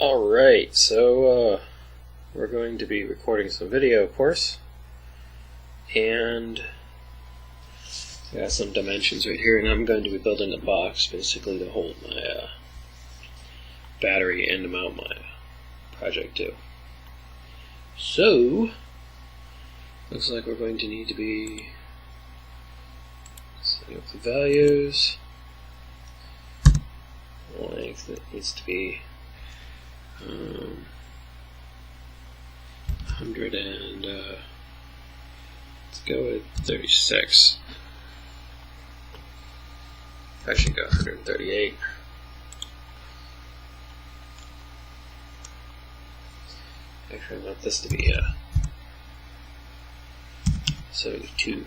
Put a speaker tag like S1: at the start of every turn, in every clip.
S1: Alright, so we're going to be recording some video, of course, and I got some dimensions right here, and I'm going to be building a box basically to hold my battery and to mount my project to. So, looks like we're going to need to be setting up the values. Length, it needs to be 100 and let's go with 36. I should go 138. Actually, I want this to be 72.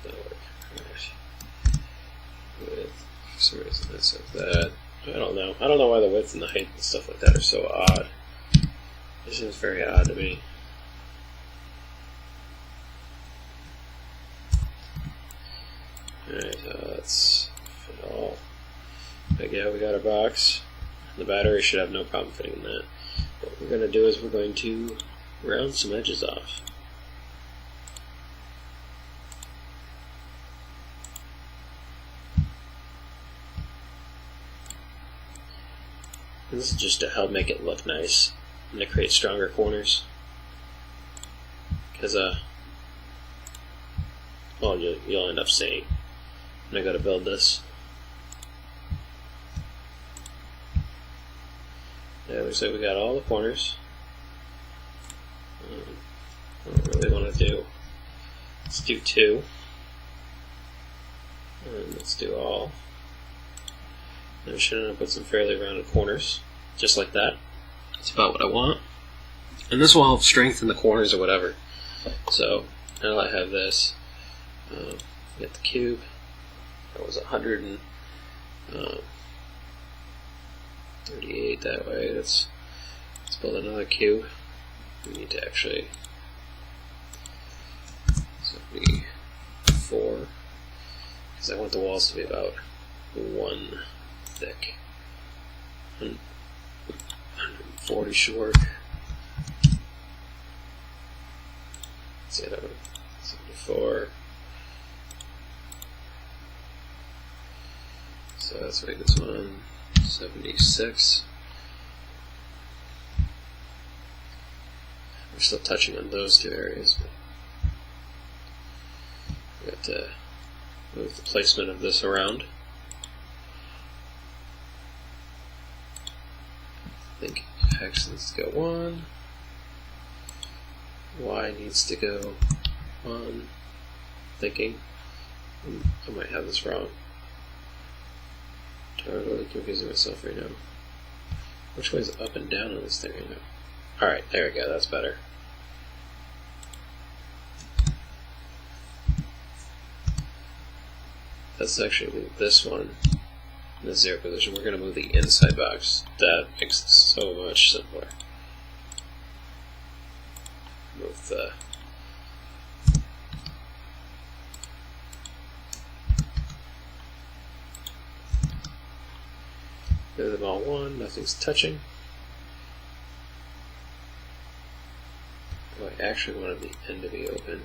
S1: That'll work. Right. With some reason that's like that. I don't know. I don't know why the width and the height and stuff like that are so odd. It seems very odd to me. Alright, let's fit all. Like, yeah, we got our box. The battery should have no problem fitting in that. What we're going to do is we're going to round some edges off. And this is just to help make it look nice and to create stronger corners. Because, well, you'll end up seeing when I go to build this. Yeah, looks like we got all the corners. I don't really want to do. Let's do 2. And let's do all. And we should end up with some fairly rounded corners, just like that. That's about what I want. And this will help strengthen the corners or whatever. So, now I have this. Get the cube. That was 138 that way. Let's build another cube. We need to actually 74, because I want the walls to be about 1 thick. 140 short. Let's see that one. 74. So let's make this one 76. We're still touching on those two areas, but we have to move the placement of this around. I think X needs to go 1, Y needs to go 1, thinking, I might have this wrong. I'm really confusing myself right now. Which way is up and down on this thing right now? Alright, there we go, that's better. Let's actually move this one in the 0 position. We're going to move the inside box. That makes it so much simpler. Move the move them all 1, nothing's touching. Oh, I actually wanted the end to be open.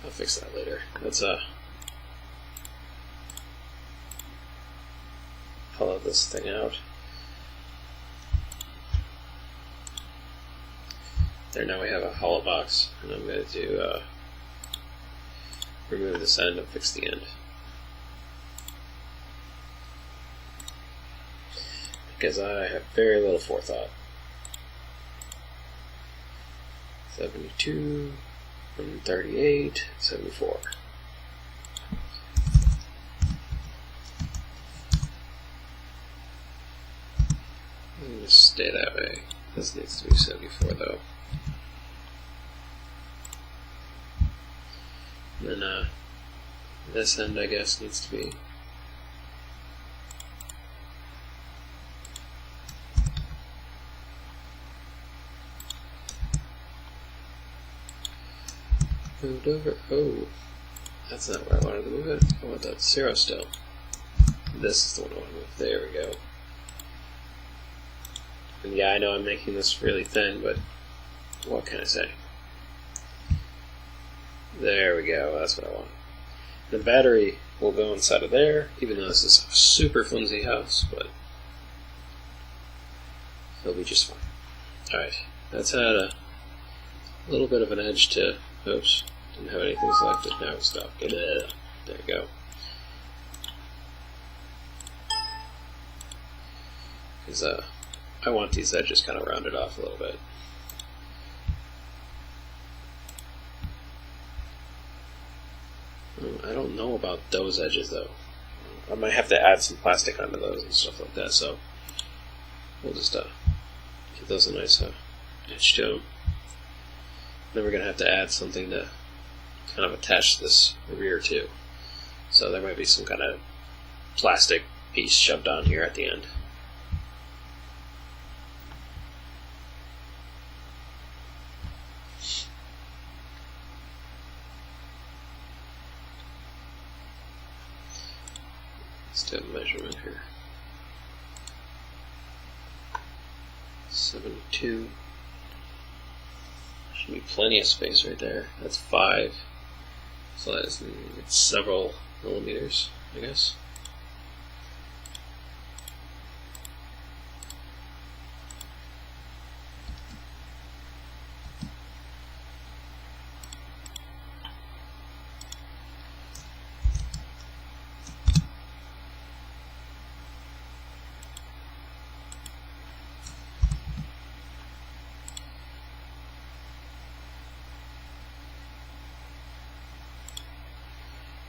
S1: I'll fix that later. Let's hollow this thing out. There, now we have a hollow box, and I'm going to do remove this end and fix the end. Because I have very little forethought. 72, 138, 74. And just stay that way. This needs to be 74 though. And then this end, I guess, needs to be moved over. Oh, that's not where I wanted to move it. I want that 0 still. this is the one I want to move. There we go. And yeah, I know I'm making this really thin, but what can I say? There we go, that's what I want. The battery will go inside of there, even though this is a super flimsy house, but it'll be just fine. Alright, that's had a little bit of an edge to, oops, didn't have anything selected, now it's stuck. There we go. Because I want these edges kind of rounded off a little bit. I don't know about those edges though. I might have to add some plastic onto those and stuff like that, so we'll just give those a nice edge to them. Then we're going to have to add something to kind of attach this rear to. So there might be some kind of plastic piece shoved on here at the end. Let's do a measurement here. 72. Should be plenty of space right there. That's 5. So it's several millimeters, I guess.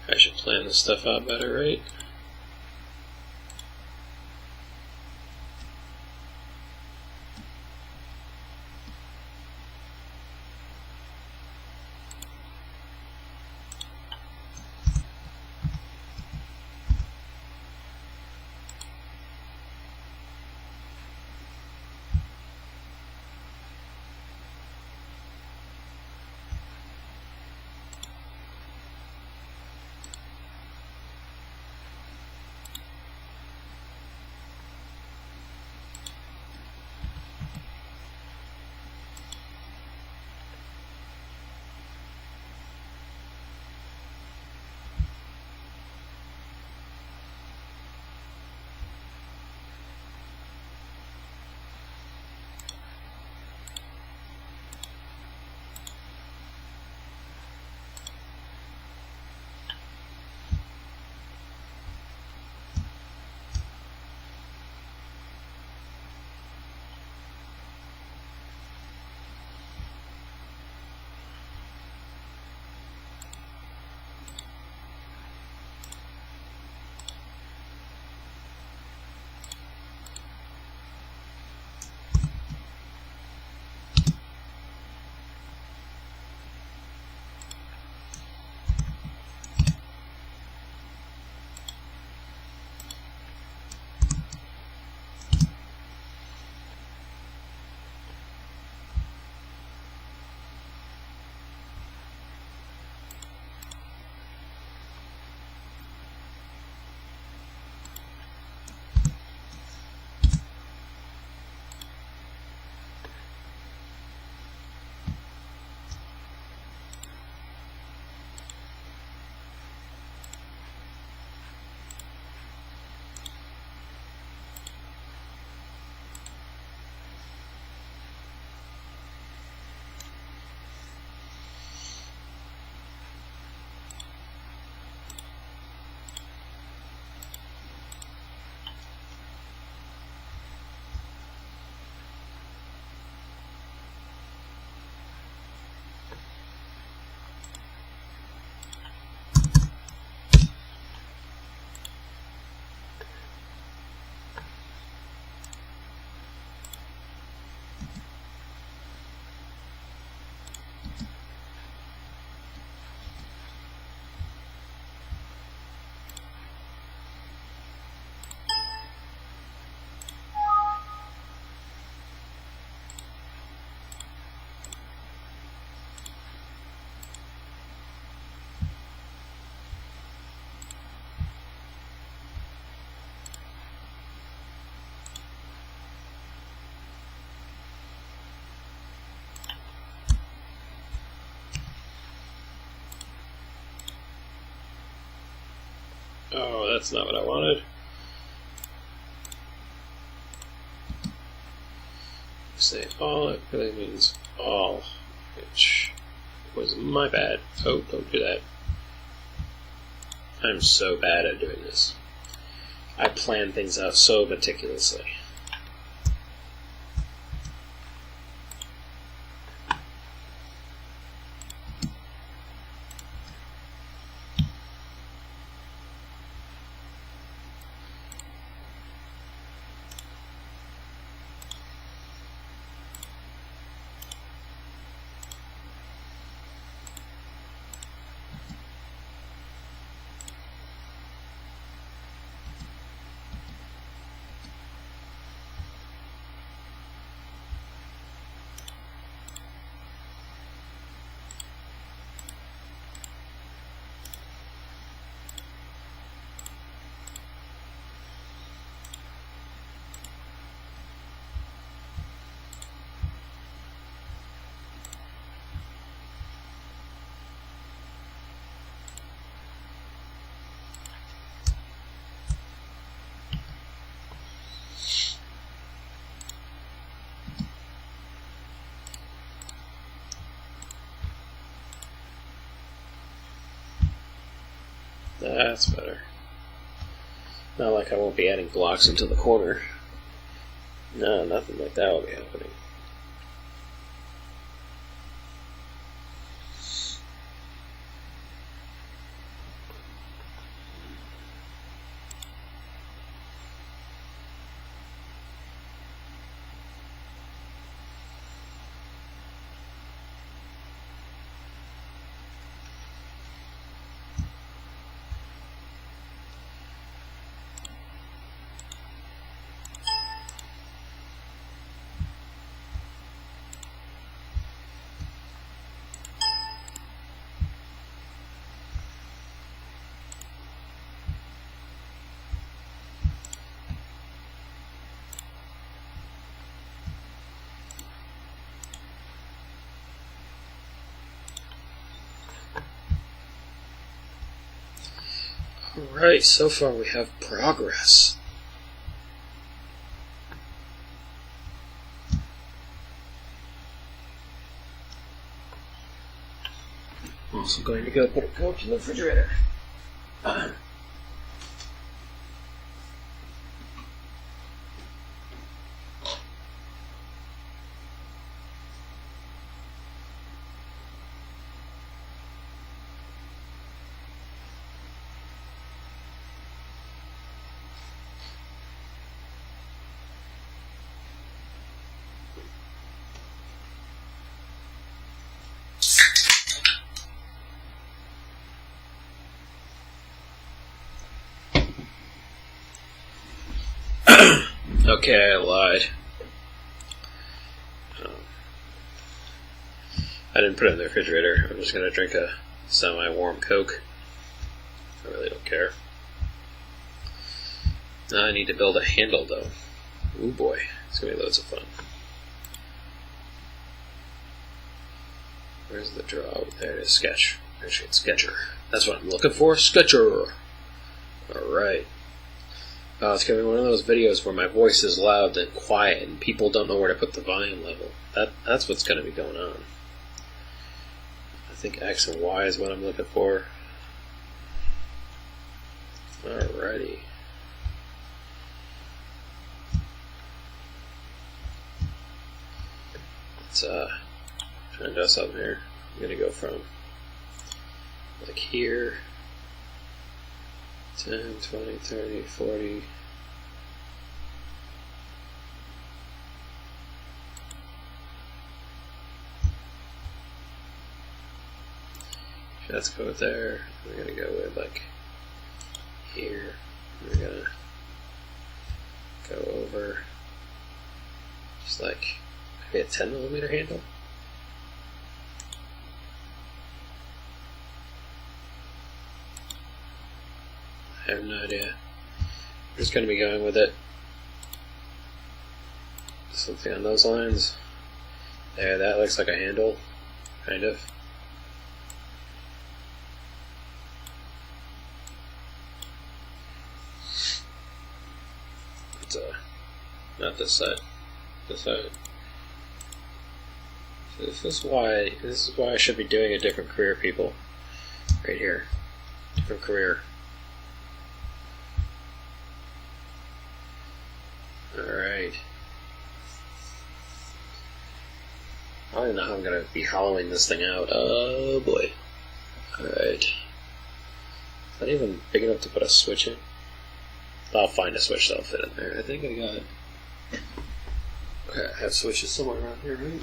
S1: I should plan this stuff out better, right? Oh, that's not what I wanted. Say all, it really means all, which was my bad. Oh, don't do that. I'm so bad at doing this. I plan things out so meticulously. That's better. Not like I won't be adding blocks into the corner. No, nothing like that will be happening. Alright, so far we have progress. I'm also going to go put a Coke in the refrigerator. Okay, I lied. I didn't put it in the refrigerator. I'm just going to drink a semi-warm Coke. I really don't care. Now I need to build a handle, though. Ooh boy, it's going to be loads of fun. Where's the draw? There it is, sketch. Actually, it's sketcher. That's what I'm looking for, sketcher! Alright. It's going to be one of those videos where my voice is loud and quiet and people don't know where to put the volume level. That's what's going to be going on. I think X and Y is what I'm looking for. Alrighty. Let's try and adjust up here. I'm going to go from like here. 10, 20, 30, 40. Let's go with there. We're going to go with like here. We're going to go over just like maybe a 10mm handle. I have no idea. I'm just going to be going with it. Something on those lines. There, that looks like a handle, kind of. not this side. This side. So this is why I should be doing a different career, people. Right here, different career. All right. I don't even know how I'm gonna be hollowing this thing out. Oh boy. All right. Is that even big enough to put a switch in? I'll find a switch that'll fit in there. I think I got it. Okay, I have switches somewhere around here, right?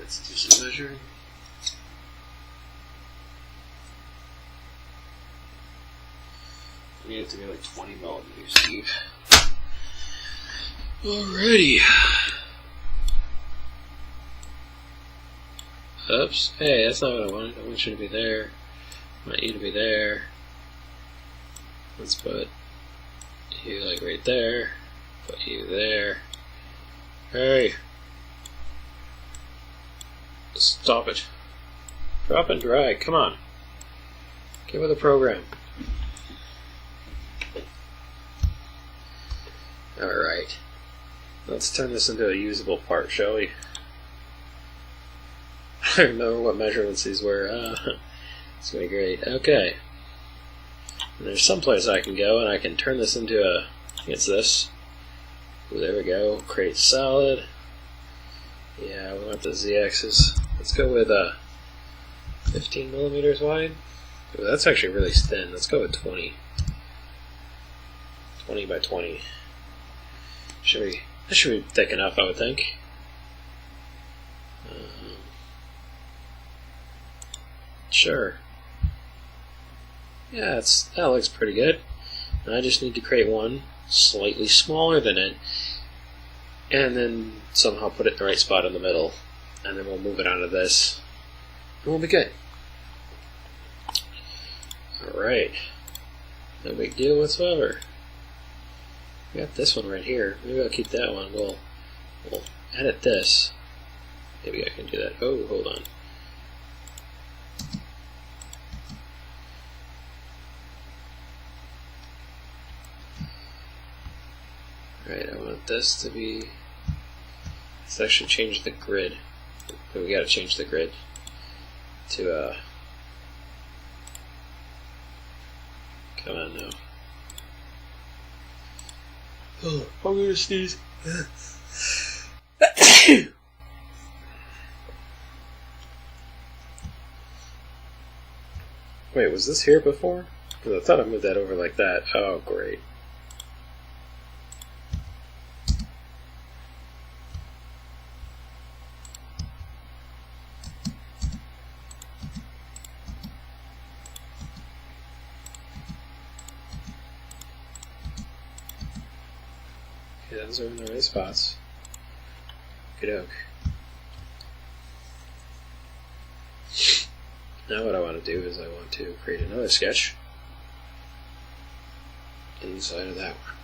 S1: Let's do some measuring. I need it to be like 20 millimeters deep. Alrighty. Oops. Hey, that's not what I wanted. I want you to be there. I want you to be there. Let's put you like right there. Put you there. Hey. Stop it. Drop and drag. Come on. Get with the program. Alright. Let's turn this into a usable part, shall we? I don't remember what measurements these were. It's going to be great. Okay. And there's some place I can go and I can turn this into a... I think it's this. Ooh, there we go. Create solid. Yeah, we want the z-axis. Let's go with 15 millimeters wide. Ooh, that's actually really thin. Let's go with 20. 20 by 20. That should be thick enough, I would think. Sure. Yeah, that looks pretty good. I just need to create one slightly smaller than it, and then somehow put it in the right spot in the middle, and then we'll move it onto this, and we'll be good. Alright. No big deal whatsoever. We got this one right here. Maybe I'll keep that one. We'll edit this. Maybe I can do that. Oh, hold on. Alright, I want this to be... Let's actually change the grid. We gotta change the grid to come on now. Oh, I'm gonna sneeze. Wait, was this here before? Because I thought I moved that over like that. Oh, great. Okay, those are in the right spots. Okey-doke. Now what I want to do is I want to create another sketch inside of that one.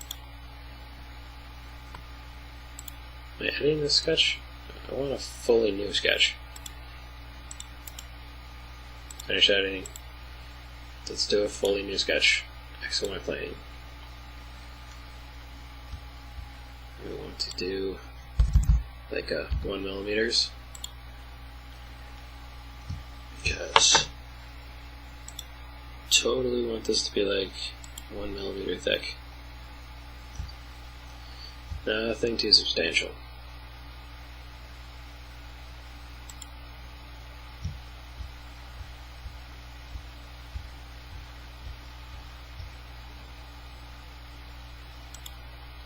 S1: Am I editing this sketch? I want a fully new sketch. Finish editing. Let's do a fully new sketch. X and Y plane. We want to do like a 1 millimeters. Because totally want this to be like 1 millimeter thick. Nothing too substantial.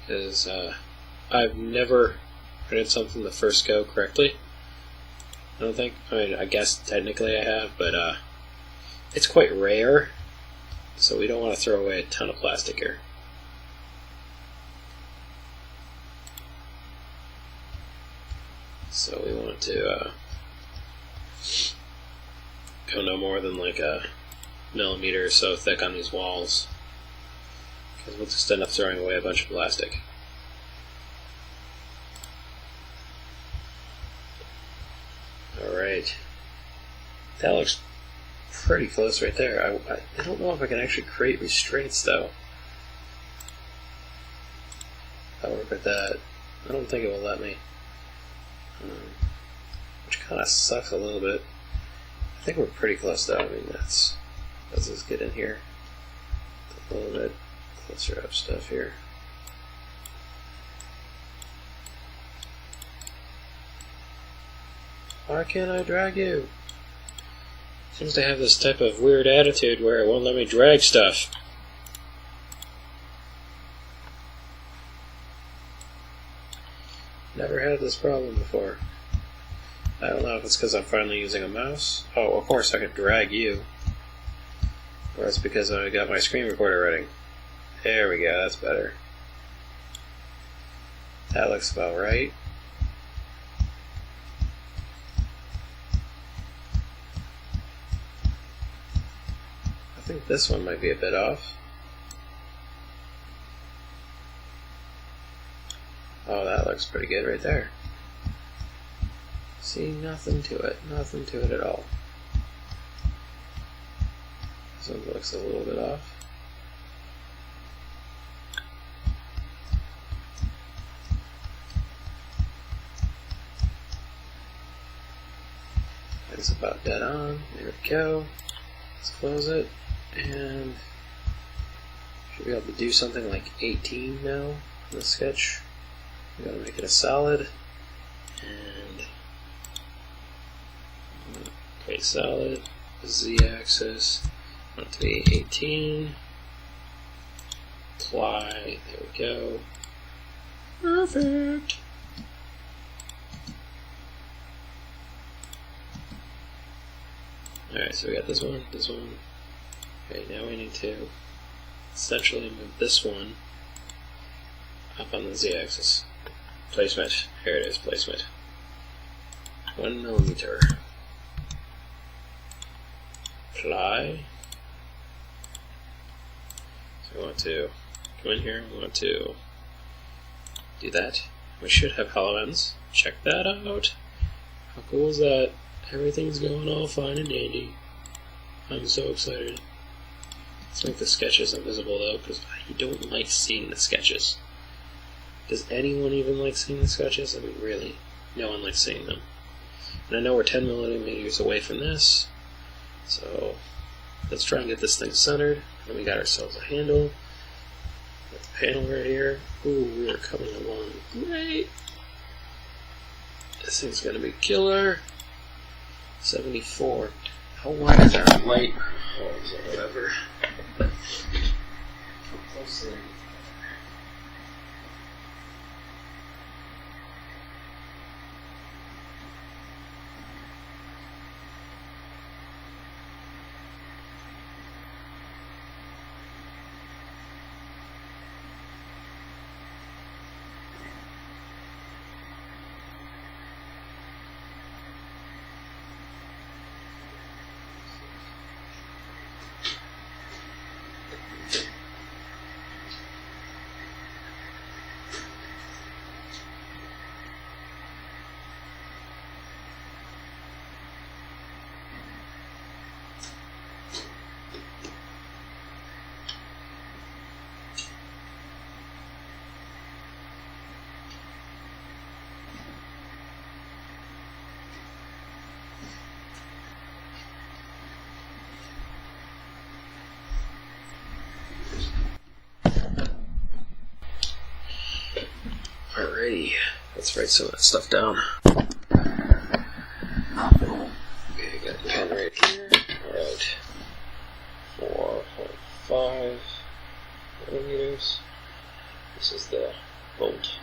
S1: Because I've never printed something the first go correctly. I don't think. I mean, I guess technically I have, but it's quite rare So we don't want to throw away a ton of plastic here. So we want to go no more than like a millimeter or so thick on these walls, because we'll just end up throwing away a bunch of plastic. Alright, that looks pretty close right there. I don't know if I can actually create restraints though. I'll work with that. I don't think it will let me. Which kind of sucks a little bit. I think we're pretty close though. I mean, let's just get in here. A little bit closer up stuff here. Why can't I drag you? Seems to have this type of weird attitude where it won't let me drag stuff. Never had this problem before. I don't know if it's because I'm finally using a mouse. Oh, of course I could drag you. Or it's because I got my screen recorder ready. There we go, that's better. That looks about right. I think this one might be a bit off. Oh, that looks pretty good right there. See, nothing to it at all. This one looks a little bit off. It's about dead on. There we go. Let's close it, and should be able to do something like 18 now in the sketch. We gotta make it a solid, and okay, solid, z-axis, want it to be 18, apply, there we go, perfect. Alright, so we got this one. Okay, now we need to essentially move this one up on the z-axis. Placement. Here it is, placement. 1 millimeter. Apply. So we want to come in here, we want to do that. We should have hollow ends. Check that out. How cool is that? Everything's going all fine and dandy. I'm so excited. Let's make the sketches invisible though, because I don't like seeing the sketches. Does anyone even like seeing the sketches? I mean, really, no one likes seeing them. And I know we're 10 millimeters away from this, so let's try and get this thing centered. And we got ourselves a handle. Got the panel right here. Ooh, we are coming along great. This thing's gonna be killer. 74. How wide is that light? Oh, whatever. How close is it? Alrighty, let's write some of that stuff down. Okay, got the pen right here. Alright, 4.5 millimeters. This is the bolt.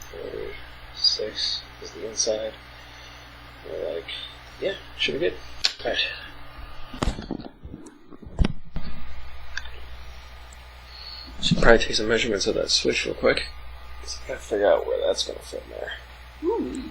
S1: 46 is the inside. We're like, yeah, should be good. Right. Should probably take some measurements of that switch real quick. So I gotta figure out where that's gonna fit in there. Ooh.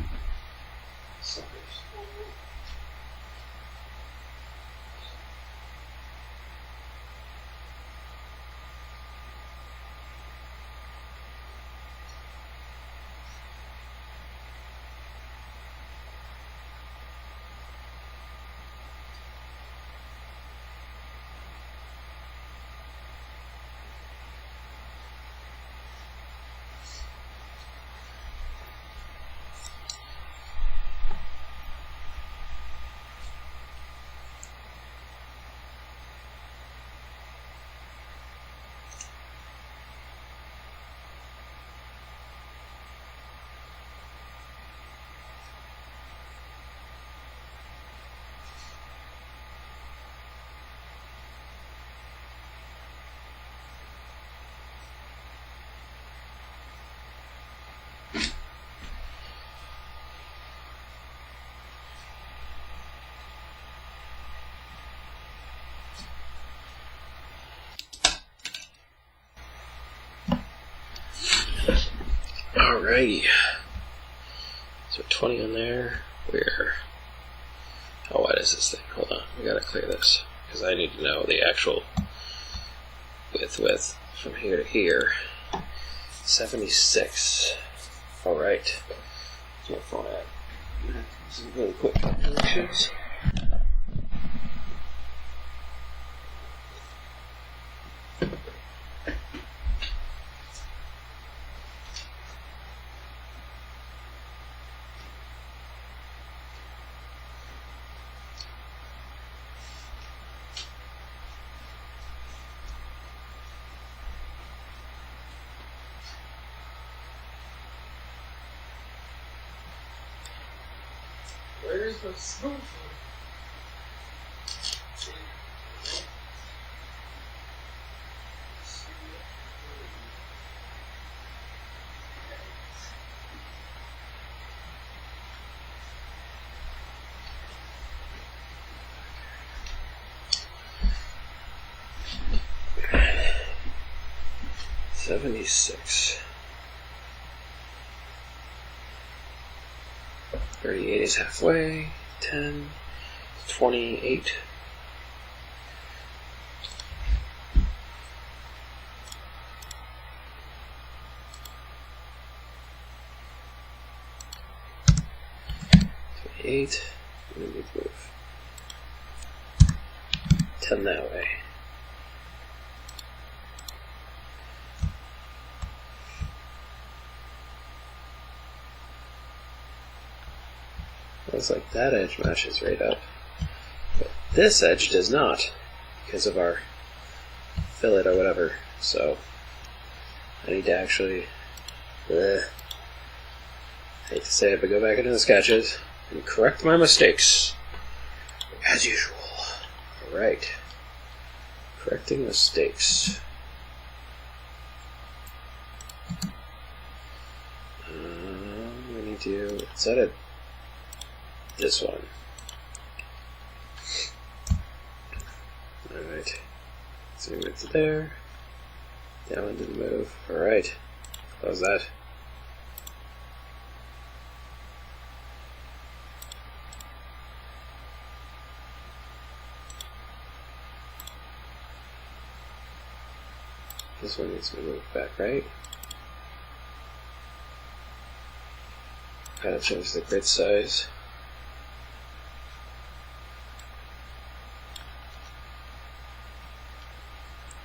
S1: Alrighty. So 20 on there. How wide is this thing? Hold on, we gotta clear this. Because I need to know the actual width from here to here. 76. Alright. Where's my phone at? Some really quick calculations. Where's my cell phone? 76. 38 is halfway. 10, 28. And then we move 10 that way. Looks like that edge matches right up, but this edge does not because of our fillet or whatever. So I need to actually, I hate to say it, but go back into the sketches and correct my mistakes as usual. Alright, correcting mistakes. We need to set it. This one. Alright. So we went to there. That one didn't move. Alright. Close that. This one needs to move back, right? Gotta change the grid size.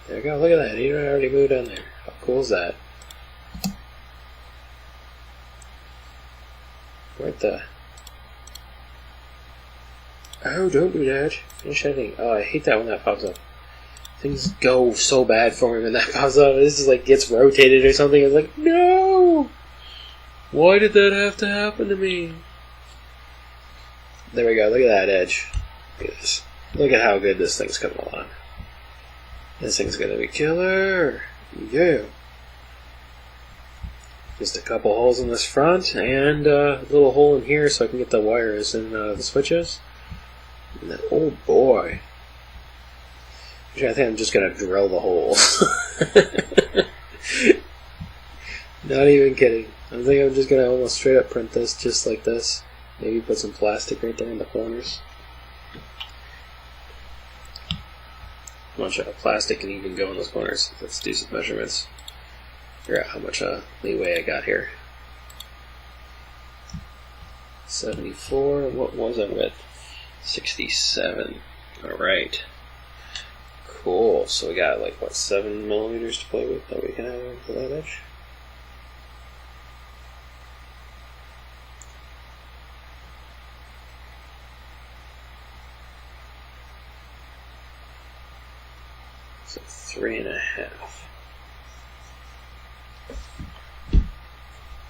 S1: There we go, look at that, he already moved on there. How cool is that? What the? Oh, don't do that. Finish editing. Oh, I hate that when that pops up. Things go so bad for me when that pops up. This is like gets rotated or something. It's like, no! Why did that have to happen to me? There we go, look at that edge. Look at this. Look at how good this thing's coming along. This thing's gonna be killer. Yeah. Just a couple holes in this front and a little hole in here so I can get the wires and the switches. And then, oh boy. Actually, I think I'm just going to drill the hole. Not even kidding. I think I'm just going to almost straight up print this just like this. Maybe put some plastic right there in the corners. How much plastic can even go in those corners? Let's do some measurements. Figure out how much leeway I got here. 74. What was I with? 67. Alright. Cool. So we got like, what, 7 millimeters to play with that we can have into that edge? So 3.5.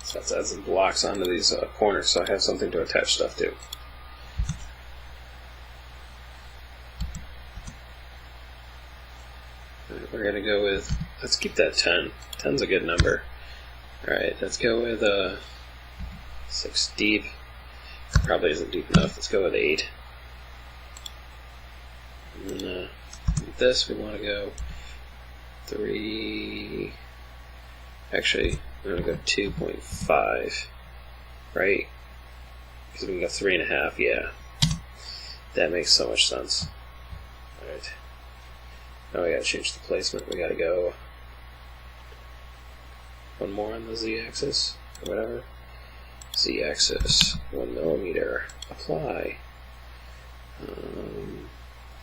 S1: So let's add some blocks onto these corners so I have something to attach stuff to. Right, we're going to go with, let's keep that 10. 10's a good number. Alright, let's go with 6 deep. Probably isn't deep enough. Let's go with 8. And then with this we want to go 3. Actually, we're going to go 2.5, right? Because we can go 3.5, yeah. That makes so much sense. Alright. Now we gotta change the placement. We gotta go one more on the z-axis, or whatever. Z-axis, 1 millimeter. Apply.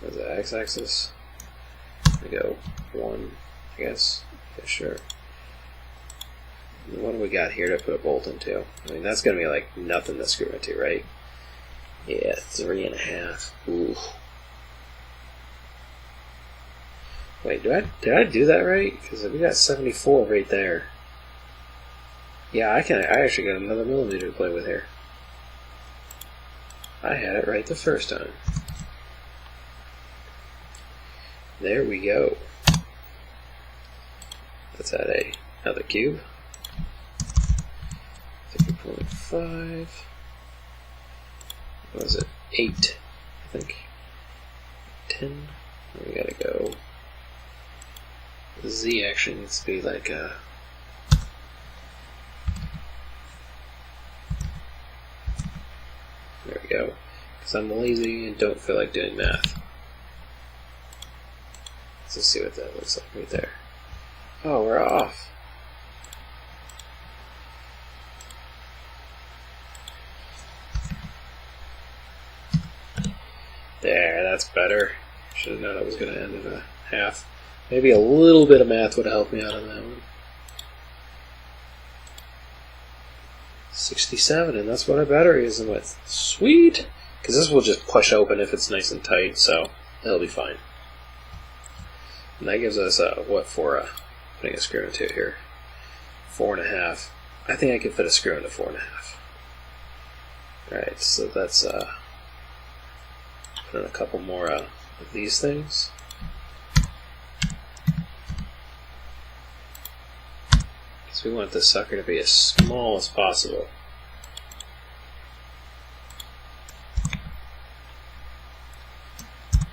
S1: Where's the x-axis? We go 1, I guess. Yeah, sure. What do we got here to put a bolt into? I mean, that's going to be like nothing to screw into, right? Yeah, 3.5. Ooh. Wait, did I do that right? Because we got 74 right there. Yeah, I actually got another millimeter to play with here. I had it right the first time. There we go. Let's add another cube. 3.5. What was it? 8, I think. 10. We gotta go. The Z actually needs to be like a. There we go. Because I'm lazy and don't feel like doing math. Let's just see what that looks like right there. Oh, we're off. There, that's better. Should have known it was going to end in a half. Maybe a little bit of math would have helped me out on that one. 67, and that's what our battery is in with. Sweet! Because this will just push open if it's nice and tight, so it'll be fine. And that gives us, what for putting a screw into it here? 4.5. I think I can fit a screw into 4.5. Alright, so that's, put in a couple more of these things. Because we want this sucker to be as small as possible.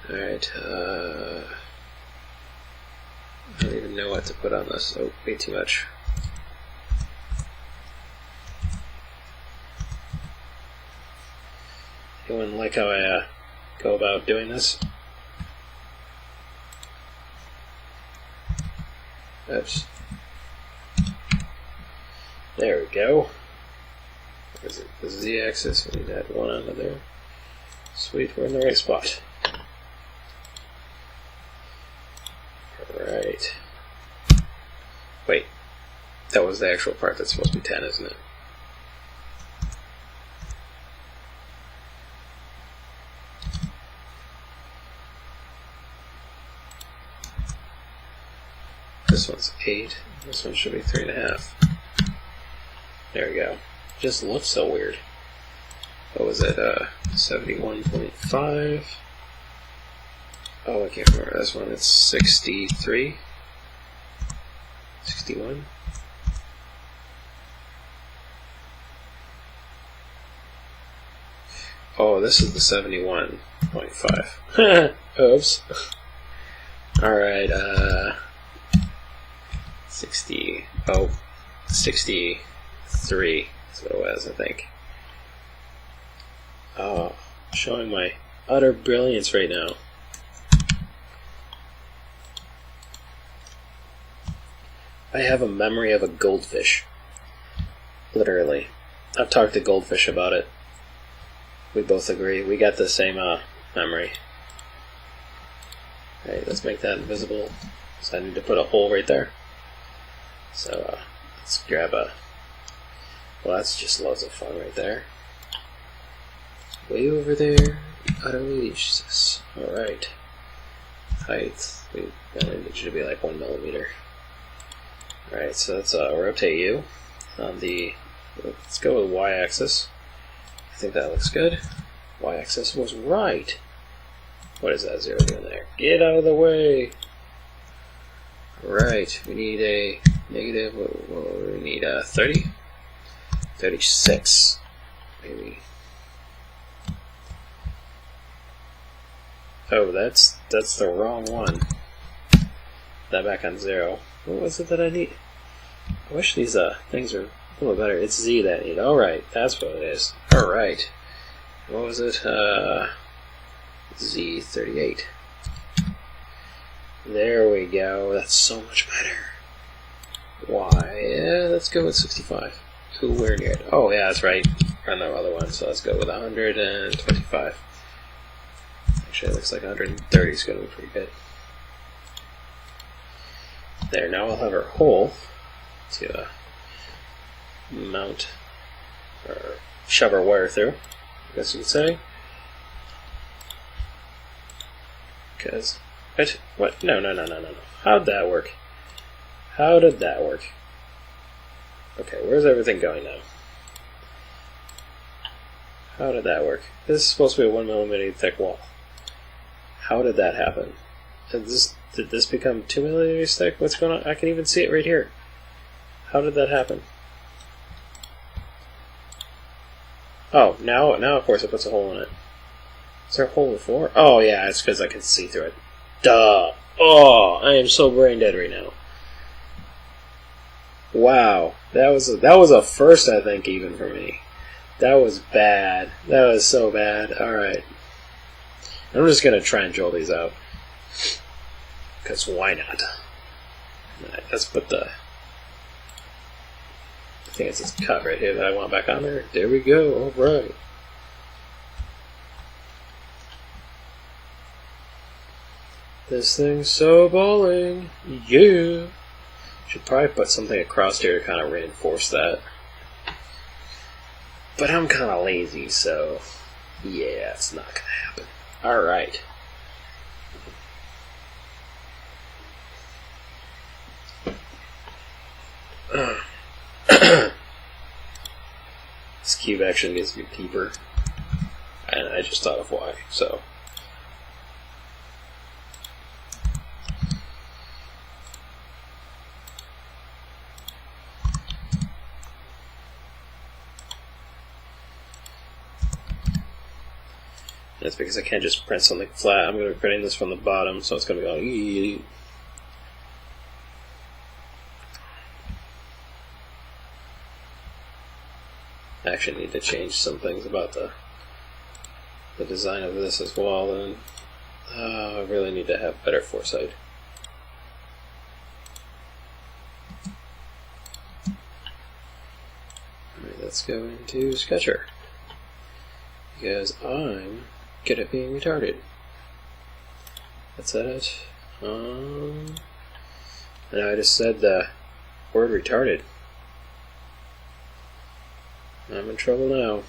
S1: Alright, I don't even know what to put on this. Oh, way too much. Anyone like how I go about doing this? Oops. There we go. Is it the z-axis? We need to add 1 onto there. Sweet, we're in the right spot. Alright. Wait. That was the actual part that's supposed to be 10, isn't it? This one's 8. This one should be 3.5. There we go. Just looks so weird. What was it? 71.5. Oh, I can't remember this one. It's 63. 61. Oh, this is the 71.5. Oops. Alright, 60. Oh, 63 is what it was, I think. Oh, showing my utter brilliance right now. I have a memory of a goldfish. Literally. I've talked to goldfish about it. We both agree. We got the same memory. Alright, let's make that invisible. So I need to put a hole right there. So let's grab a... Well, that's just loads of fun right there. Way over there. Utterly useless. Alright. Height. We need you to be like 1 millimeter. Alright, so let's rotate you on the... Let's go with y-axis. I think that looks good. Y-axis was right. What is that 0 doing there? Get out of the way! Alright, we need a negative... we need a 30? 36. Maybe. Oh, that's the wrong one. That back on 0. What was it that I need? I wish these things were a little better. It's Z that I need. Alright, that's what it is. Alright. What was it? Z38. There we go. That's so much better. Y. Yeah, let's go with 65. Ooh, we're near it. Oh, yeah, that's right. Run the other one, so let's go with 125. Actually, it looks like 130 is going to be pretty good. There, now we'll have our hole to mount or shove our wire through, I guess you could say. Because, what? No. How'd that work? How did that work? Okay, where's everything going now? How did that work? This is supposed to be a 1 millimeter thick wall. How did that happen? Did this become 2 millimeters thick? What's going on? I can even see it right here. How did that happen? Oh, now of course it puts a hole in it. Is there a hole before? Oh yeah, it's because I can see through it. Duh! Oh, I am so brain dead right now. Wow, that was a first, I think, even for me. That was bad. That was so bad. All right, I'm just gonna try and drill these out. Because why not? Alright, let's put the... I think it's this cut right here that I want back on there. There we go, alright. This thing's so balling. Yeah! Should probably put something across here to kind of reinforce that. But I'm kind of lazy, so... Yeah, it's not gonna happen. Alright. This cube actually gives me peeper, and I just thought of why. So, that's because I can't just print something flat. I'm going to be printing this from the bottom, so it's going to be going. I actually need to change some things about the design of this as well, and I really need to have better foresight. Alright, let's go into Sketcher, because I'm good at being retarded. That's it. And I just said the word retarded. I'm in trouble now.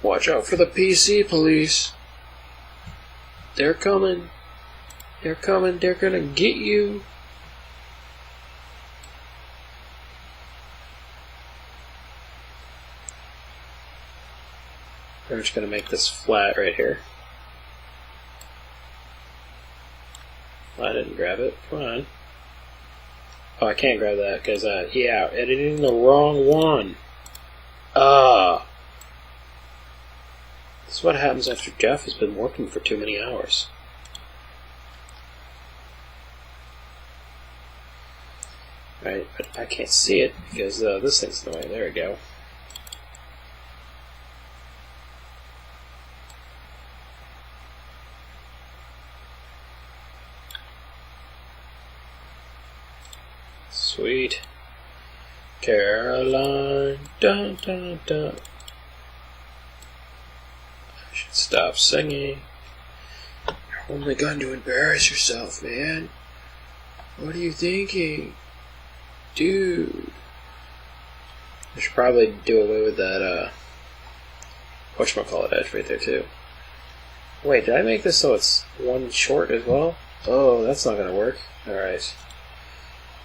S1: Watch out for the PC police. They're coming. They're coming. They're gonna get you. I'm just gonna make this flat right here. I didn't grab it. Come on. Oh, I can't grab that because, yeah, editing the wrong one. This is what happens after Jeff has been working for too many hours. Right, but I can't see it because this thing's in the way. There we go. Sweet Caroline, dun dun dun. I should stop singing. You're only going to embarrass yourself, man. What are you thinking? Dude. I should probably do away with that, whatchamacallit edge right there, too. Wait, did I make this so it's one short as well? Oh, that's not gonna work. Alright.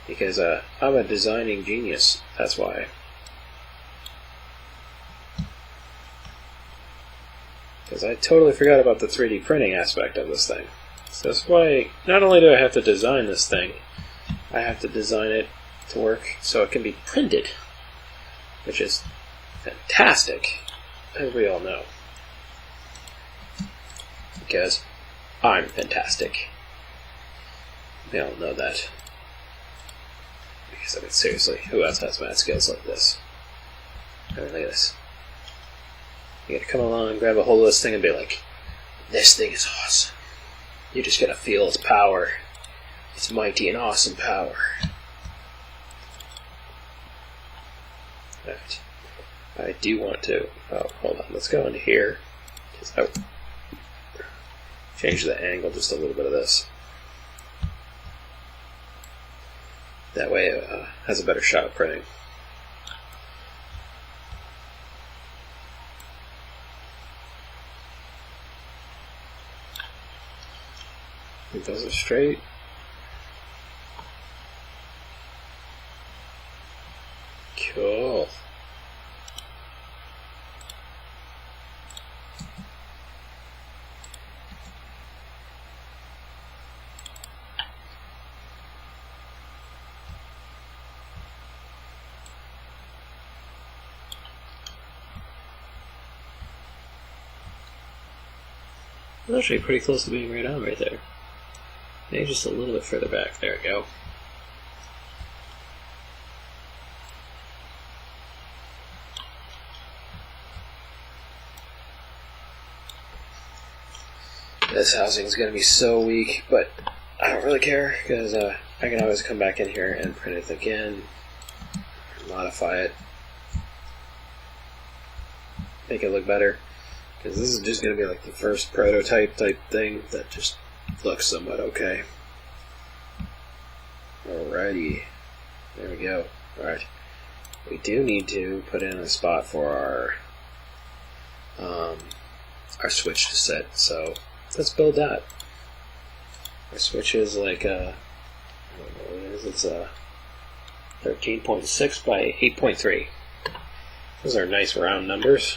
S1: Because, I'm a designing genius. That's why. Because I totally forgot about the 3D printing aspect of this thing. So that's why, not only do I have to design this thing, I have to design it to work so it can be printed, which is fantastic, as we all know, because I'm fantastic. We all know that, because I mean, seriously, who else has mad skills like this? I mean, look at this. You gotta come along and grab a hold of this thing and be like, this thing is awesome. You just gotta feel its power, its mighty and awesome power. Right. I do want to. Oh, hold on. Let's go into here. Change the angle just a little bit of this. That way it has a better shot of printing. If those are straight. Cool. It's actually pretty close to being right on right there. Maybe just a little bit further back. There we go. This housing is going to be so weak, but I don't really care because I can always come back in here and print it again, modify it, make it look better. Because this is just going to be like the first prototype type thing that just looks somewhat okay. Alrighty, there we go. Alright, we do need to put in a spot for our switch to sit. So let's build that. Our switch is like I don't know what it is. It's 13.6 by 8.3. Those are nice round numbers.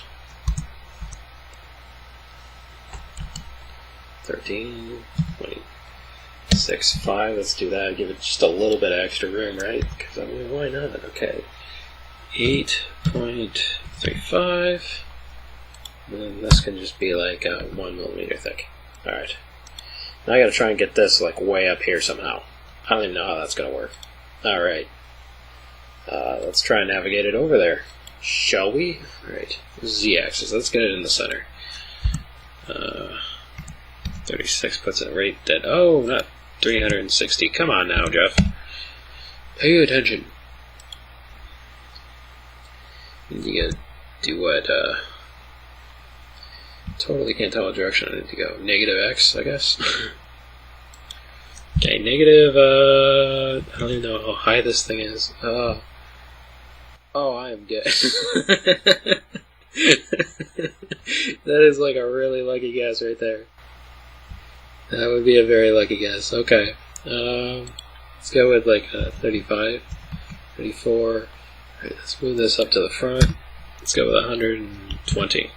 S1: 13.65. Let's do that. Give it just a little bit of extra room, right? Because I mean, why not? Okay. 8.35. And then this can just be like 1 millimeter thick. Alright. Now I gotta try and get this like way up here somehow. I don't even know how that's gonna work. Alright. Let's try and navigate it over there. Shall we? Alright. Z-axis. Let's get it in the center. 36 puts it right dead. Oh, not 360. Come on now, Jeff. Pay attention. You gotta do what, totally can't tell what direction I need to go. Negative X, I guess. Okay, negative, I don't even know how high this thing is. Oh, I am good. That is like a really lucky guess right there. That would be a very lucky guess. Okay. Let's go with like 35, 34. Alright, let's move this up to the front. Let's go with 120.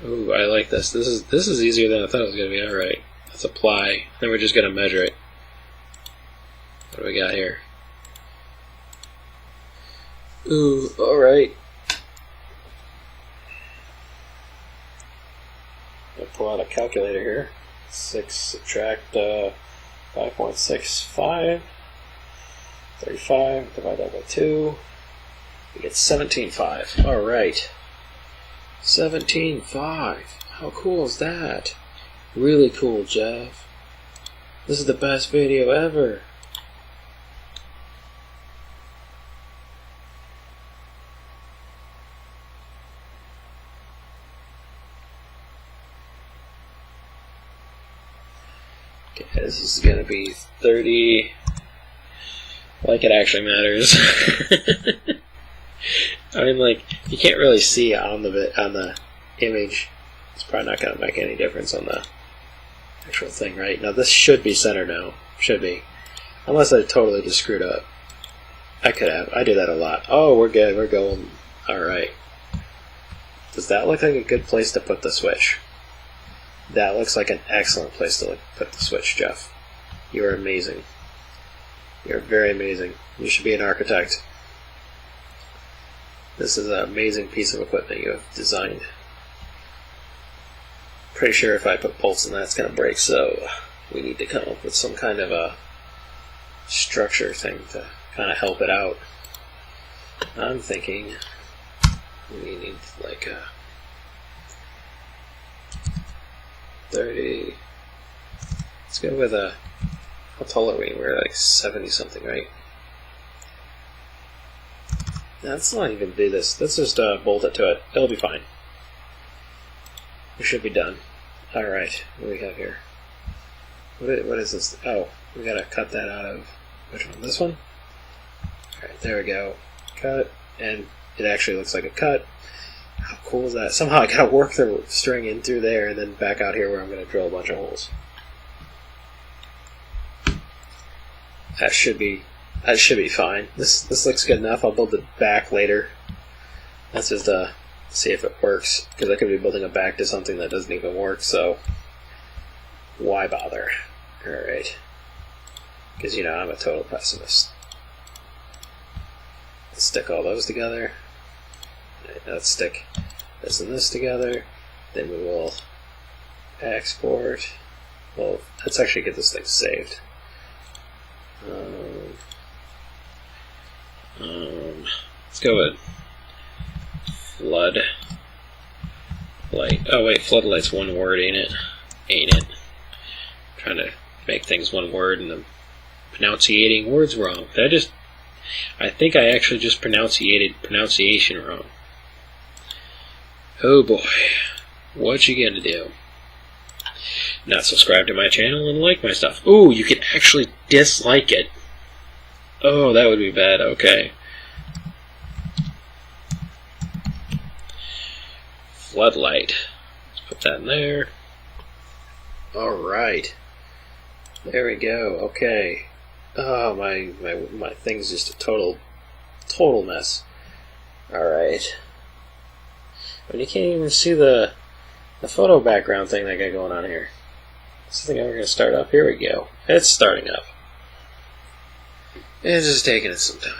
S1: Ooh, I like this. This is easier than I thought it was going to be. Alright. Let's apply. Then we're just going to measure it. What do we got here? Ooh, alright. I'll pull out a calculator here. 6 subtract 5.65. 35, divide that by 2. We get 17.5. Alright. 17.5. How cool is that? Really cool, Jeff. This is the best video ever. Okay, this is going to be 30. Like it actually matters. I mean, like, you can't really see on the image. It's probably not going to make any difference on the actual thing, right? Now this should be centered now. Should be. Unless I totally just screwed up. I could have. I do that a lot. Oh, we're good. We're going. Alright. Does that look like a good place to put the switch? That looks like an excellent place to put the switch, Jeff. You are amazing. You're very amazing. You should be an architect. This is an amazing piece of equipment you have designed. Pretty sure if I put bolts in that, it's going to break, so we need to come up with some kind of a structure thing to kind of help it out. I'm thinking we need like a 30. Let's go with a, how tall are we? We're like 70 something, right? Let's not even do this. Let's just bolt it to it. It'll be fine. We should be done. Alright, what do we have here? What is this? Oh, we gotta cut that out of, which one? This one? Alright, there we go. Cut, and it actually looks like a cut. How cool is that? Somehow I gotta work the string in through there and then back out here where I'm gonna drill a bunch of holes. That should be fine. This looks good enough. I'll build it back later. That's just see if it works, because I could be building it back to something that doesn't even work, so why bother? Alright. Because, you know, I'm a total pessimist. Let's stick all those together. Alright, let's stick this and this together. Then we will export. Well, let's actually get this thing saved. Let's go with floodlight. Oh wait, floodlight's one word, ain't it? Ain't it? I'm trying to make things one word and I'm pronunciating words wrong. I think I actually just pronunciation wrong. Oh boy. What you gonna do? Not subscribe to my channel and like my stuff. Ooh, you can actually dislike it. Oh, that would be bad. Okay. Floodlight. Let's put that in there. Alright. There we go. Okay. Oh, my thing's just a total mess. Alright. And you can't even see the photo background thing that I got going on here. Is this thing ever going to start up? Here we go. It's starting up. It's just taking it some time.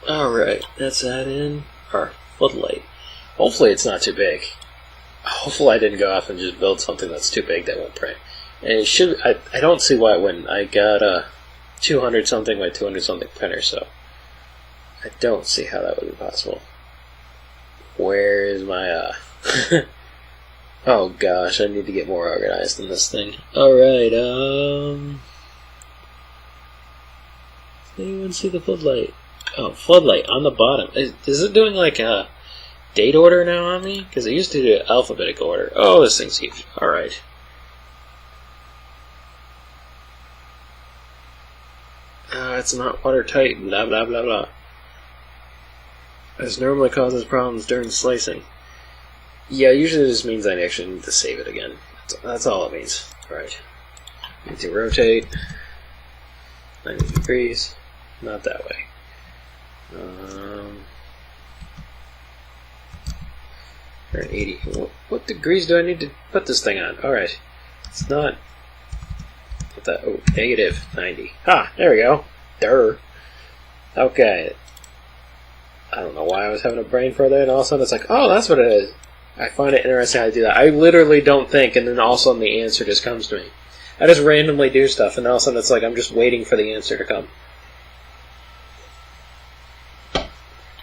S1: Alright, that's that in our floodlight. Hopefully it's not too big. Hopefully I didn't go off and just build something that's too big that won't print. And it should. I don't see why it wouldn't. I got a 200 something by 200 something printer, so I don't see how that would be possible. Where is my oh gosh, I need to get more organized in this thing. Alright, Does anyone see the floodlight? Oh, floodlight on the bottom. Is it doing like a date order now on me? Because it used to do alphabetic order. Oh, this thing's huge. Alright. It's not watertight, blah blah blah blah. This normally causes problems during slicing. Yeah, usually this means I actually need to save it again. That's all it means. Alright. Need to rotate 90 degrees. Not that way. 80. What degrees do I need to put this thing on? Alright. It's not. What the? Oh, negative 90. Ah, there we go. Durr. Okay. I don't know why I was having a brain for that, and all of a sudden it's like, oh, that's what it is. I find it interesting how to do that. I literally don't think, and then all of a sudden the answer just comes to me. I just randomly do stuff, and all of a sudden it's like I'm just waiting for the answer to come.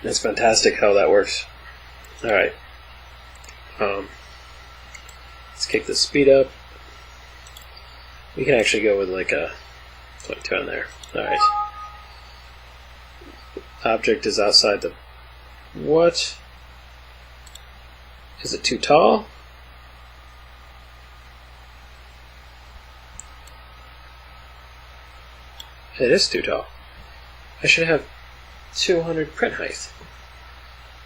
S1: It's fantastic how that works. Alright. Let's kick the speed up. We can actually go with like a 22 on there. Alright. Object is outside the... What? Is it too tall? It is too tall. I should have 200 print height.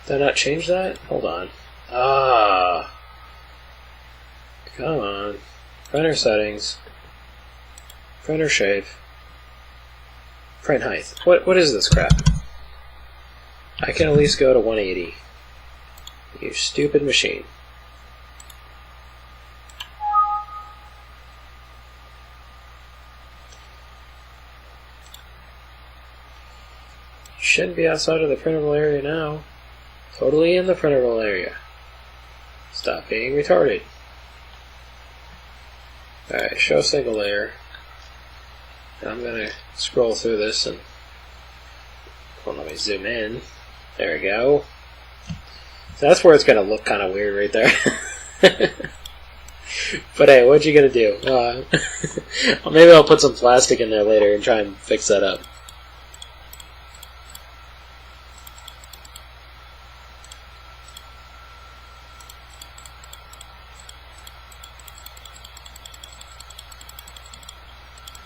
S1: Did I not change that? Hold on. Ah. Come on. Printer settings. Printer shape. Print height. What is this crap? I can at least go to 180. You stupid machine. Shouldn't be outside of the printable area now. Totally in the printable area. Stop being retarded. Alright, show single layer. I'm gonna scroll through this and let me zoom in. There we go. So that's where it's gonna look kind of weird right there. But hey, what you gonna do? Maybe I'll put some plastic in there later and try and fix that up.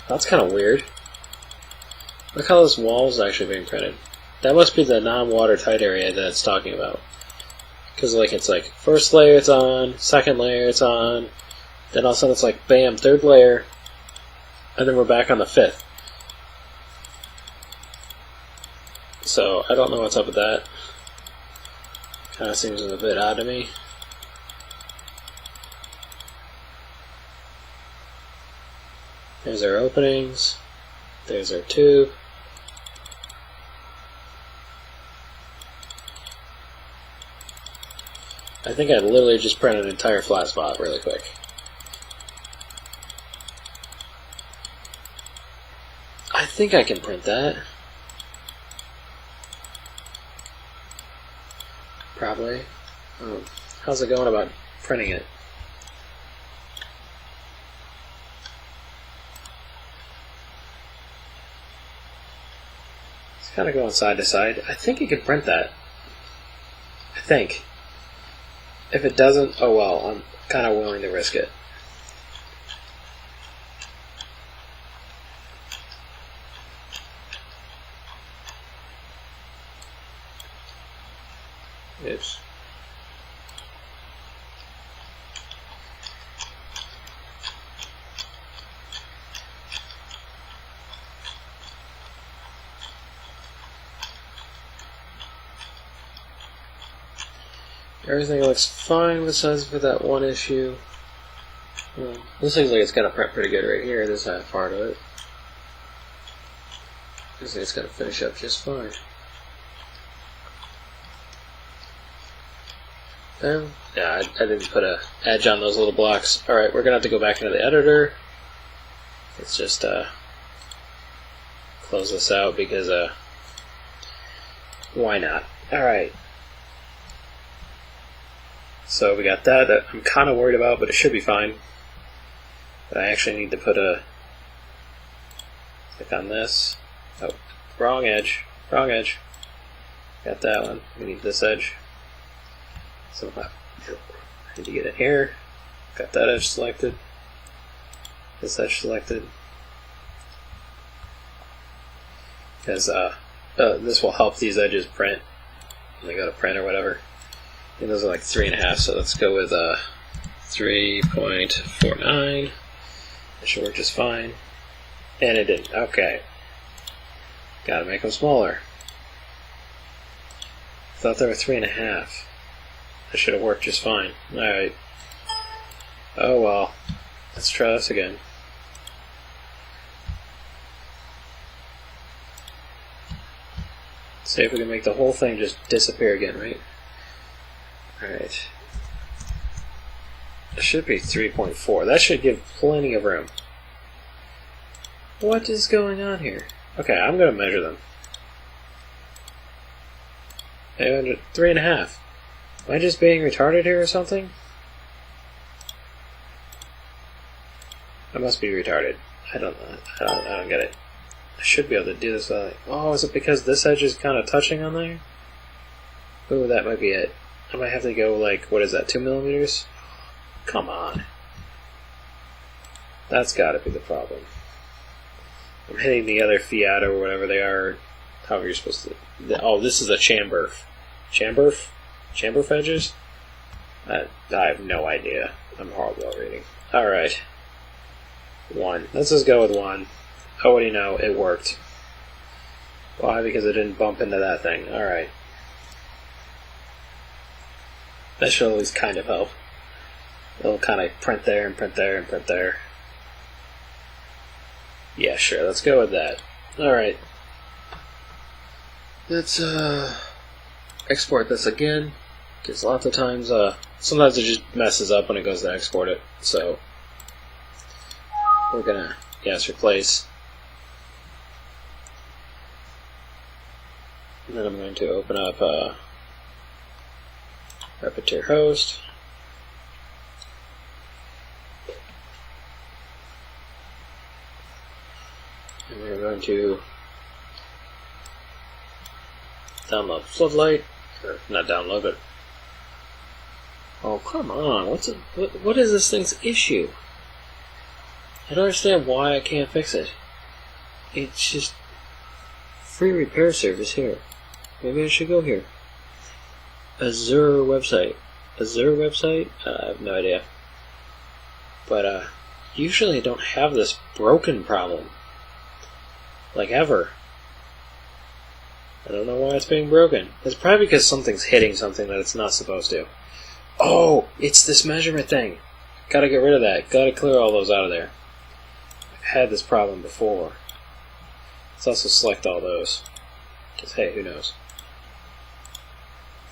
S1: That's kind of weird. Look how this wall is actually being printed. That must be the non-watertight area that it's talking about. Because like it's like first layer it's on, second layer it's on, then all of a sudden it's like bam, third layer, and then we're back on the fifth. So I don't know what's up with that. Kind of seems a bit odd to me. There's our openings. There's our tube. I think I'd literally just print an entire flat spot really quick. I think I can print that. Probably. How's it going about printing it? Kind of going side to side. I think you can print that. I think. If it doesn't, oh well, I'm kind of willing to risk it. Oops. Everything looks fine besides for that one issue. This looks like it's going to print pretty good right here, this half part of it. Looks like it's going to finish up just fine. Yeah, I didn't put an edge on those little blocks. Alright, we're going to have to go back into the editor. Let's just close this out because why not? Alright. So we got that I'm kind of worried about, but it should be fine. But I actually need to put a click on this. Oh, wrong edge. Wrong edge. Got that one. We need this edge. So I need to get it here. Got that edge selected. This edge selected. Because this will help these edges print when they go to print or whatever. And those are like 3.5, so let's go with 3.49. That should work just fine. And it didn't. Okay. Gotta make them smaller. Thought they were 3.5. That should have worked just fine. Alright. Oh well. Let's try this again. See if we can make the whole thing just disappear again, right? Alright. It should be 3.4. That should give plenty of room. What is going on here? Okay, I'm going to measure them. 3.5. Am I just being retarded here or something? I must be retarded. I don't know. I don't get it. I should be able to do this without... Oh, is it because this edge is kind of touching on there? Ooh, that might be it. I might have to go like, what is that, 2 millimeters? Come on. That's gotta be the problem. I'm hitting the other fiat or whatever they are. However you're supposed to... Oh, this is a chamber. Chamber edges? I have no idea. I'm horrible at reading. Alright. 1. Let's just go with 1. Oh, what do you know? It worked. Why? Because it didn't bump into that thing. Alright. That should at least kind of help. It'll kind of print there and print there and print there. Yeah, sure. Let's go with that. Alright. Let's export this again. Because lots of times, sometimes it just messes up when it goes to export it. So, we're gonna, yes, replace. And then I'm going to open up Repetier host. And we're going to download floodlight, or not download it. Oh, come on! What is this thing's issue? I don't understand why I can't fix it. It's just free repair service here. Maybe I should go here. Azure website. Azure website? I have no idea. But usually I don't have this broken problem. Like ever. I don't know why it's being broken. It's probably because something's hitting something that it's not supposed to. Oh! It's this measurement thing! Gotta get rid of that. Gotta clear all those out of there. I've had this problem before. Let's also select all those. Because, hey, who knows?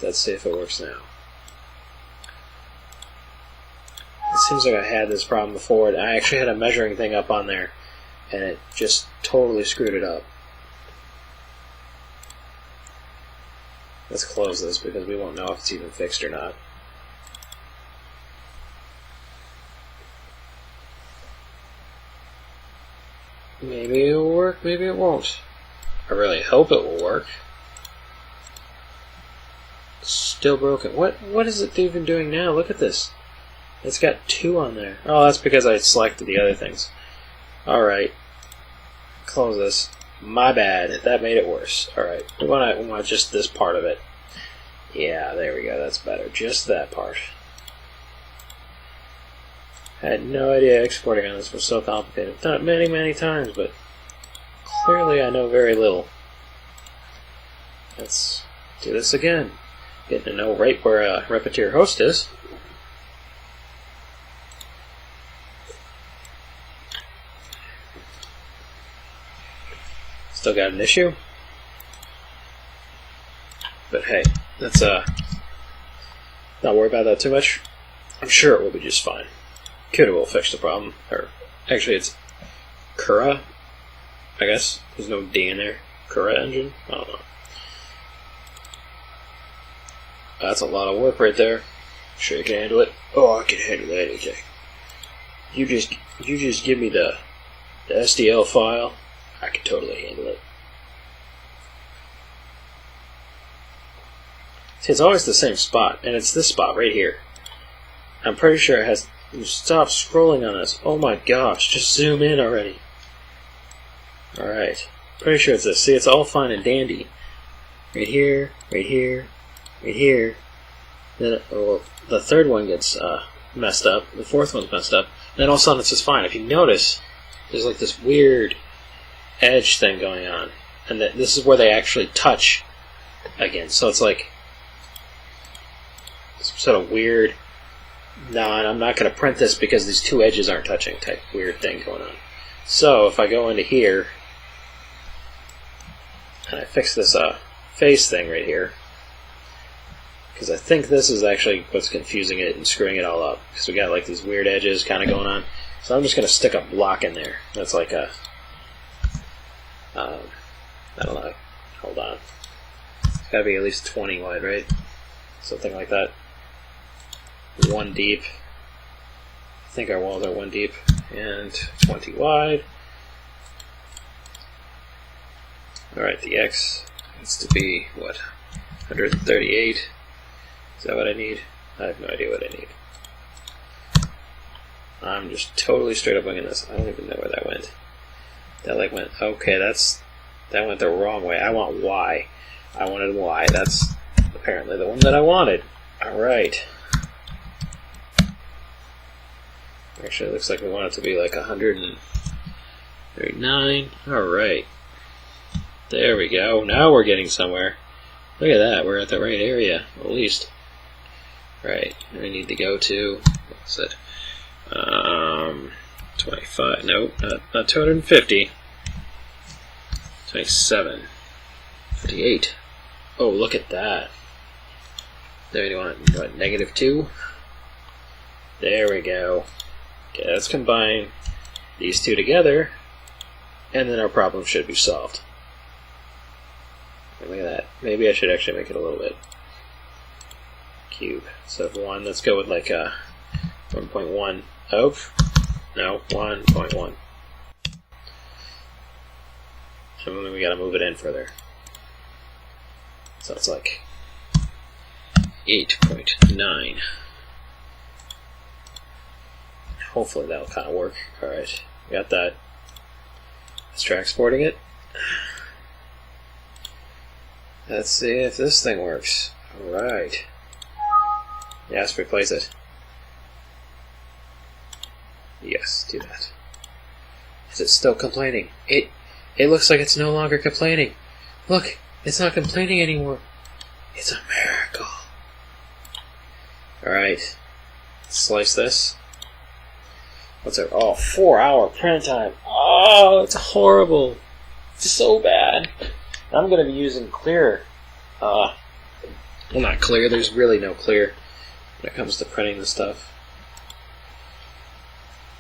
S1: Let's see if it works now. It seems like I had this problem before. And I actually had a measuring thing up on there, and it just totally screwed it up. Let's close this because we won't know if it's even fixed or not. Maybe it will work, maybe it won't. I really hope it will work. Still broken. What is it even doing now? Look at this. It's got 2 on there. Oh, that's because I selected the other things. Alright. Close this. My bad. That made it worse. Alright. We want just this part of it. Yeah, there we go. That's better. Just that part. I had no idea exporting on this was so complicated. I've done it many, many times, but clearly I know very little. Let's do this again. Getting to know right where Repetier host is. Still got an issue. But hey, let's not worry about that too much. I'm sure it will be just fine. CUDA will fix the problem. Or actually it's Cura, I guess. There's no D in there. Cura engine? I don't know. That's a lot of work right there. Sure you can handle it? Oh, I can handle anything. You just give me the STL file. I can totally handle it. See, it's always the same spot, and it's this spot right here. I'm pretty sure it has... Stop scrolling on this. Oh my gosh, just zoom in already. Alright. Pretty sure it's this. See, it's all fine and dandy. Right here, right here, right here. Then, well, the third one gets messed up. The fourth one's messed up. Then all of a sudden it's just fine. If you notice, there's like this weird edge thing going on. And this is where they actually touch again. So it's like some sort of weird No, and I'm not going to print this because these two edges aren't touching type weird thing going on. So if I go into here and I fix this face thing right here, because I think this is actually what's confusing it and screwing it all up, because we got like these weird edges kind of going on. So I'm just going to stick a block in there. That's like a, I don't know, hold on. It's got to be at least 20 wide, right? Something like that. 1 deep. I think our walls are 1 deep and 20 wide. Alright, the X needs to be, what, 138? Is that what I need? I have no idea what I need. I'm just totally straight up winging this. I don't even know where that went. That like went, okay, that went the wrong way. I want Y. I wanted Y. That's apparently the one that I wanted. Alright. Actually, it looks like we want it to be like 139. Alright. There we go. Now we're getting somewhere. Look at that. We're at the right area, at least. Right. We need to go to, what's it? 25. Nope, not 250. 27. 58. Oh, look at that. There you want, what, -2? There we go. Okay, let's combine these two together, and then our problem should be solved. Look at that. Maybe I should actually make it a little bit cube. So 1, let's go with like a 1.1. Oh, no, 1.1. And then we gotta move it in further. So it's like 8.9. Hopefully that'll kind of work. Alright, got that. Let's try exporting it. Let's see if this thing works. Alright. Yes, replace it. Yes, do that. Is it still complaining? It looks like it's no longer complaining. Look, it's not complaining anymore. It's a miracle. Alright. Slice this. What's it? Oh, 4-hour print time. Oh, it's horrible. It's so bad. I'm going to be using clear. Well, not clear. There's really no clear when it comes to printing this stuff.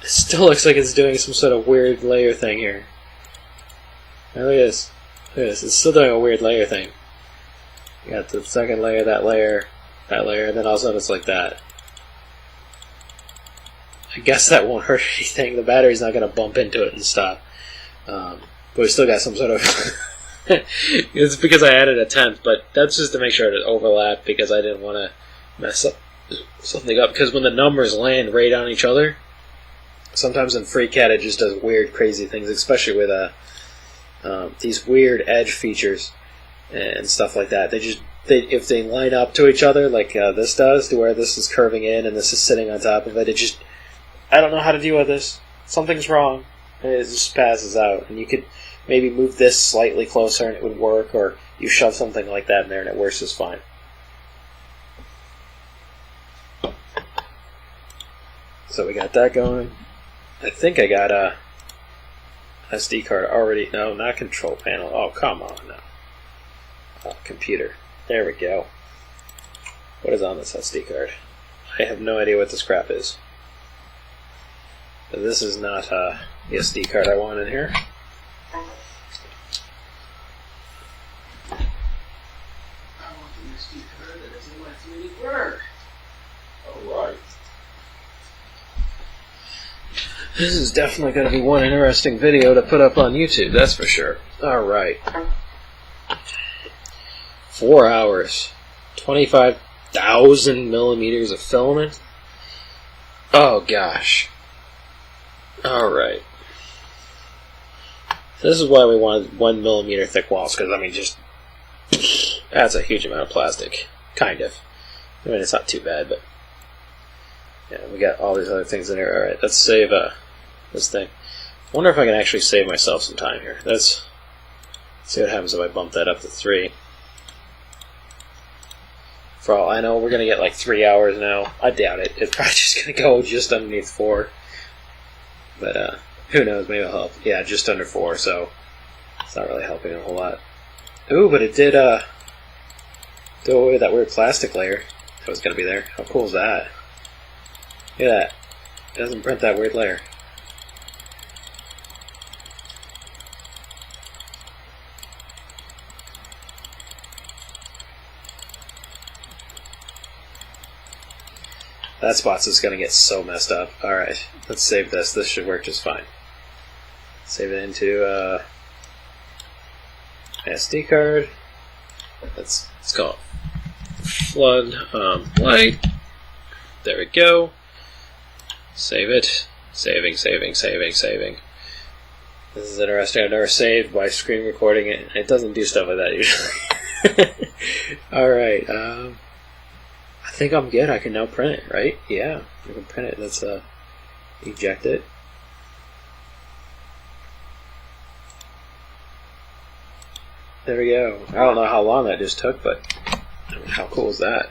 S1: It still looks like it's doing some sort of weird layer thing here. Now look at this. Look at this. It's still doing a weird layer thing. You got the second layer, that layer, and then all of a sudden it's like that. I guess that won't hurt anything. The battery's not going to bump into it and stop. But we still got some sort of... It's because I added a 10th, but that's just to make sure it overlapped because I didn't want to mess up something up. Because when the numbers land right on each other, sometimes in freeCAD it just does weird, crazy things, especially with these weird edge features and stuff like that. If they line up to each other, like this does, to where this is curving in and this is sitting on top of it, it just... I don't know how to deal with this. Something's wrong. And it just passes out. And you could maybe move this slightly closer and it would work, or you shove something like that in there and it works just fine. So we got that going. I think I got a SD card already. No, not control panel. Oh, come on now. Computer. There we go. What is on this SD card? I have no idea what this crap is. But this is not the SD card I want in here. I want the SD card that is in my 3D printer. Alright. This is definitely going to be one interesting video to put up on YouTube, that's for sure. Alright. 4 hours. 25,000 millimeters of filament. Oh gosh. Alright. This is why we wanted 1 millimeter thick walls, because I mean, just that's a huge amount of plastic. Kind of. I mean, it's not too bad, but yeah, we got all these other things in here. Alright, let's save this thing. I wonder if I can actually save myself some time here. Let's see what happens if I bump that up to 3. For all I know, we're gonna get like 3 hours now. I doubt it. It's probably just gonna go just underneath 4. But who knows? Maybe it'll help. Yeah, just under 4. So it's not really helping a whole lot. Ooh, but it did do away with that weird plastic layer that was gonna be there. How cool is that? Look at that. It doesn't print that weird layer. That spot's just going to get so messed up. Alright, let's save this. This should work just fine. Save it into SD card. Let's call it floodlight. There we go. Save it. Saving. This is interesting. I've never saved by screen recording it. It doesn't do stuff like that usually. Alright, I think I'm good. I can now print it, right? Yeah, I can print it. Let's eject it. There we go. I don't know how long that just took, but how cool is that?